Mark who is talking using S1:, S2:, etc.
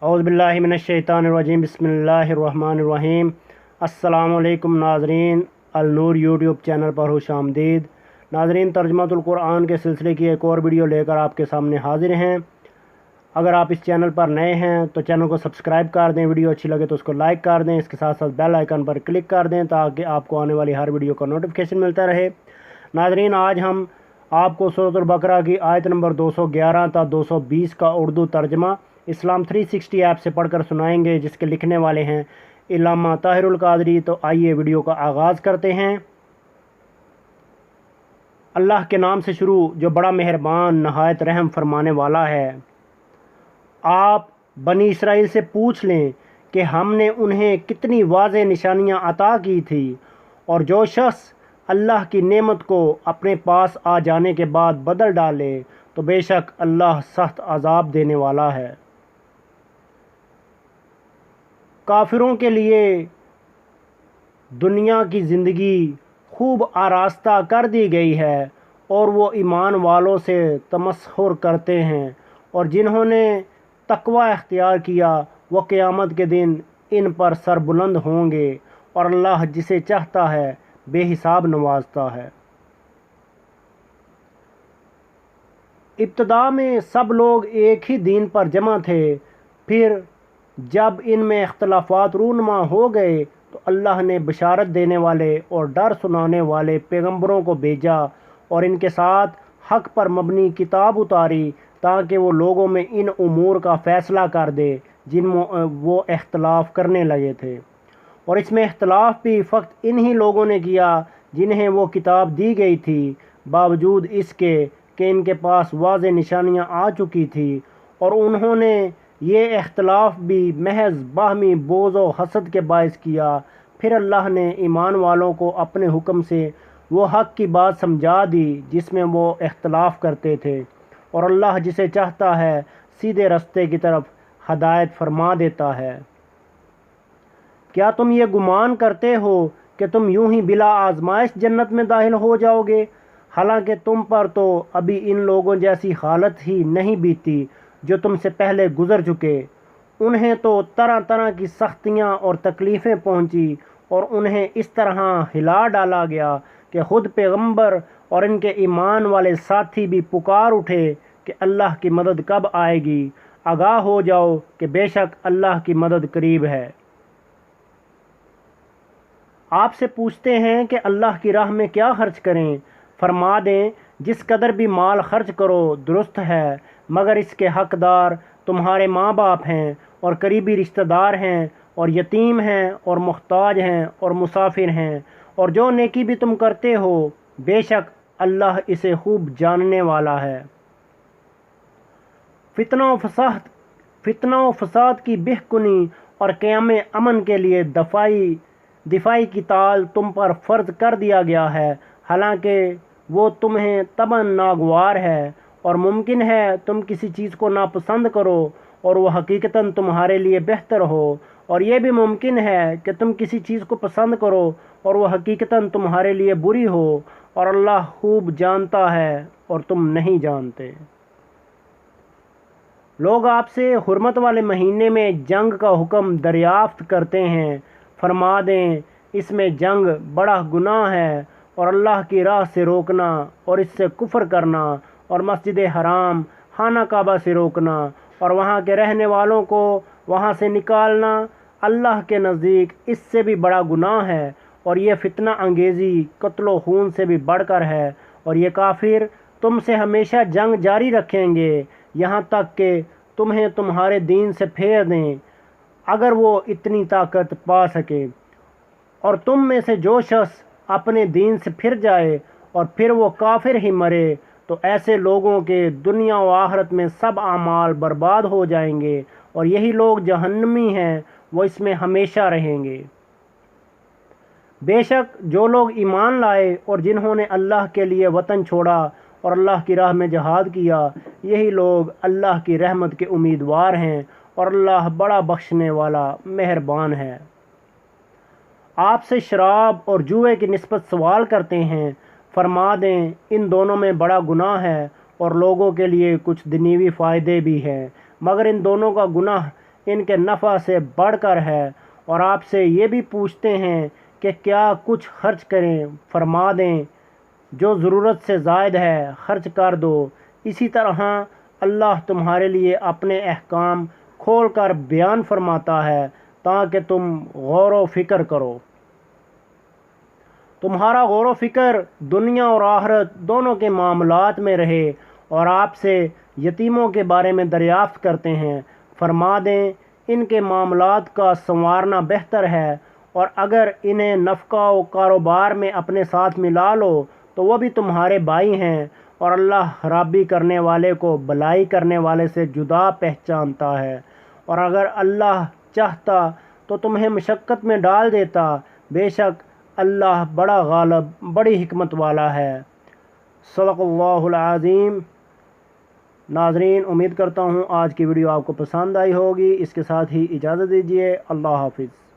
S1: औज़ुबिल्लाहि मिनश्शैतानिर्रजीम बिस्मिल्लाहिर्रहमानिर्रहीम। अस्सलामु अलैकुम नाज़रीन, अल-नूर यूट्यूब चैनल पर खुश आमदीद। नाज़रीन, तर्जुमातुल कुरान के सिलसिले की एक और वीडियो लेकर आपके सामने हाजिर हैं। अगर आप इस चैनल पर नए हैं तो चैनल को सब्सक्राइब कर दें, वीडियो अच्छी लगे तो उसको लाइक कर दें, इसके साथ साथ बेल आइकन पर क्लिक कर दें ताकि आपको आने वाली हर वीडियो का नोटिफिकेशन मिलता रहे। नाज़रीन, आज हम आपको सूरह बकरा की आयत नंबर 211 तक 220 का उर्दू तर्जमा इस्लाम 360 ऐप से पढ़कर सुनाएंगे, जिसके लिखने वाले हैं इल्लामा ताहिरुल कादरी। तो आइए वीडियो का आगाज़ करते हैं। अल्लाह के नाम से शुरू, जो बड़ा मेहरबान नहायत रहम फरमाने वाला है। आप बनी इसराइल से पूछ लें कि हमने उन्हें कितनी वाज़ेह निशानियां अता की थी, और जो शख्स अल्लाह की नेमत को अपने पास आ जाने के बाद बदल डाले तो बेशक अल्लाह सख्त अजाब देने वाला है। काफिरों के लिए दुनिया की ज़िंदगी खूब आरास्ता कर दी गई है और वो ईमान वालों से तमस्खुर करते हैं, और जिन्होंने तकवा इख्तियार किया वो क़यामत के दिन इन पर सरबुलंद होंगे, और अल्लाह जिसे चाहता है बेहिसाब नवाजता है। इब्तदा में सब लोग एक ही दीन पर जमा थे, फिर जब इनमें इख्तलाफात रूनमा हो गए तो अल्लाह ने बशारत देने वाले और डर सुनाने वाले पैगंबरों को भेजा, और इनके साथ हक़ पर मबनी किताब उतारी ताकि वो लोगों में इन उमूर का फ़ैसला कर दे जिनमें वो इख्तलाफ करने लगे थे। और इसमें इख्तलाफ भी फ़क्त इन्हीं लोगों ने किया जिन्हें वो किताब दी गई थी, बावजूद इसके कि इनके पास वाज़ेह निशानियाँ आ चुकी थी, और उन्होंने ये इख्तलाफ भी महज बाहमी बोझ व हसद के बायस किया। फिर अल्लाह ने ईमान वालों को अपने हुक्म से वो हक़ की बात समझा दी जिसमें वो इख्तलाफ करते थे, और अल्लाह जिसे चाहता है सीधे रास्ते की तरफ हदायत फरमा देता है। क्या तुम ये गुमान करते हो कि तुम यूं ही बिला आजमाइश जन्नत में दाखिल हो जाओगे, हालांकि तुम पर तो अभी इन लोगों जैसी हालत ही नहीं बीती जो तुमसे पहले गुजर चुके। उन्हें तो तरह तरह की सख्तियां और तकलीफ़ें पहुंची, और उन्हें इस तरह हिला डाला गया कि खुद पैगंबर और इनके ईमान वाले साथी भी पुकार उठे कि अल्लाह की मदद कब आएगी। आगाह हो जाओ कि बेशक अल्लाह की मदद करीब है। आपसे पूछते हैं कि अल्लाह की राह में क्या खर्च करें। फरमा दें, जिस कदर भी माल खर्च करो दुरुस्त है, मगर इसके हकदार तुम्हारे माँ बाप हैं, और करीबी रिश्तेदार हैं, और यतीम हैं, और मुख्ताज हैं, और मुसाफिर हैं। और जो नेकी भी तुम करते हो बेशक अल्लाह इसे खूब जानने वाला है। फितना व फसाद की बिहकुनी और क़याम अमन के लिए दिफाई की ताल तुम पर फ़र्ज कर दिया गया है, हालांकि वो तुम्हें तबन नागवार है, और मुमकिन है तुम किसी चीज़ को नापसंद करो और वह हकीकतन तुम्हारे लिए बेहतर हो, और ये भी मुमकिन है कि तुम किसी चीज़ को पसंद करो और वह हकीकतन तुम्हारे लिए बुरी हो, और अल्लाह खूब जानता है और तुम नहीं जानते। लोग आपसे हुर्मत वाले महीने में जंग का हुक्म दरियाफ्त करते हैं। फरमा दें, इसमें जंग बड़ा गुनाह है, और अल्लाह की राह से रोकना और इससे कुफ्र करना, और मस्जिद हराम खाना काबा से रोकना और वहाँ के रहने वालों को वहाँ से निकालना अल्लाह के नज़दीक इससे भी बड़ा गुनाह है, और ये फितना अंगेज़ी कत्लो खून से भी बढ़कर है। और ये काफिर तुमसे हमेशा जंग जारी रखेंगे यहाँ तक कि तुम्हें तुम्हारे दीन से फेर दें, अगर वो इतनी ताकत पा सके। और तुम में से जो शख्स अपने दीन से फिर जाए और फिर वो काफिर ही मरे तो ऐसे लोगों के दुनिया व आखिरत में सब आमाल बर्बाद हो जाएंगे, और यही लोग जहन्नमी हैं, वो इसमें हमेशा रहेंगे। बेशक जो लोग ईमान लाए और जिन्होंने अल्लाह के लिए वतन छोड़ा और अल्लाह की राह में जहाद किया, यही लोग अल्लाह की रहमत के उम्मीदवार हैं, और अल्लाह बड़ा बख्शने वाला मेहरबान है। आपसे शराब और जुए की निस्बत सवाल करते हैं। फरमा दें, इन दोनों में बड़ा गुनाह है और लोगों के लिए कुछ दुनियावी फ़ायदे भी हैं, मगर इन दोनों का गुनाह ان کے نفع سے بڑھ کر ہے، اور آپ سے یہ بھی پوچھتے ہیں کہ کیا کچھ خرچ کریں، فرما دیں جو ضرورت سے زائد ہے خرچ کر دو۔ اسی طرح اللہ تمہارے لیے اپنے احکام کھول کر بیان فرماتا ہے تاکہ تم غور و فکر کرو۔ تمہارا غور و فکر دنیا اور آخرت دونوں کے معاملات میں رہے، اور آپ سے یتیموں کے بارے میں دریافت کرتے ہیں، فرما دیں ان کے معاملات کا سنوارنا بہتر ہے، اور اگر انہیں نفقہ و کاروبار میں اپنے ساتھ ملا لو تو وہ بھی تمہارے بھائی ہیں، اور اللہ خرابی کرنے والے کو بھلائی کرنے والے سے جدا پہچانتا ہے، اور اگر اللہ چاہتا تو تمہیں مشقت میں ڈال دیتا، بے شک اللہ بڑا غالب بڑی حکمت والا ہے۔ صدق اللہ العظیم۔ ناظرین، امید کرتا ہوں آج کی ویڈیو آپ کو پسند آئی ہوگی۔ اس کے ساتھ ہی اجازت دیجیے، اللہ حافظ۔